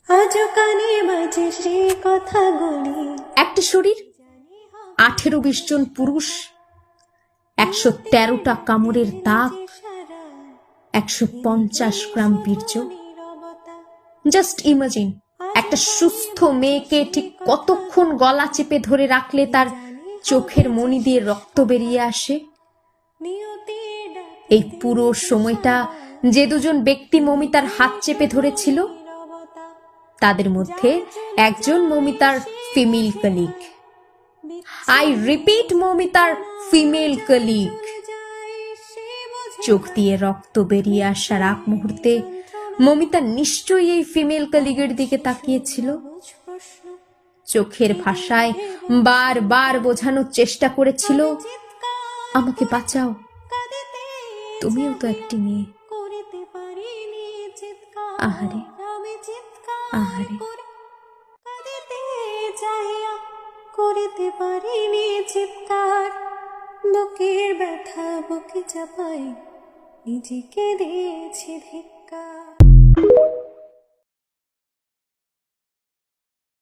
আজও কানে বাজে সে কথাগুলি। একটা শরীর, 18-20 জন পুরুষ, 113টা কামড়ের দাগ, 150 গ্রাম বীর্য। জাস্ট ইমাজিন, একটা সুস্থ মেয়েকে ঠিক কতক্ষণ গলা চেপে ধরে রাখলে তার চোখের মণি দিয়ে রক্ত বেরিয়ে আসে। এই পুরো সময়টা যে দুজন ব্যক্তি মমিতার হাত চেপে ধরেছিল, তাদের মধ্যে একজন মমিতার ফিমেল কলিগ। আই রিপিট, মমিতার ফিমেল কলিগ। চোখ দিয়ে রক্ত বেরিয়ে আসার আগ মুহূর্তে মমিতা নিশ্চয়ই এই ফিমেল কলিগের দিকে তাকিয়েছিল। চোখের ভাষায় বারবার বোঝানোর চেষ্টা করেছিল, আমাকে বাঁচাও, তুমিও তো একটি মেয়ে। আহারে আহারে, করিতে পারিনি চিৎকার, বুকের ব্যথা বুকে চাপাই নিজেকে দিয়েছি ধিক্কার।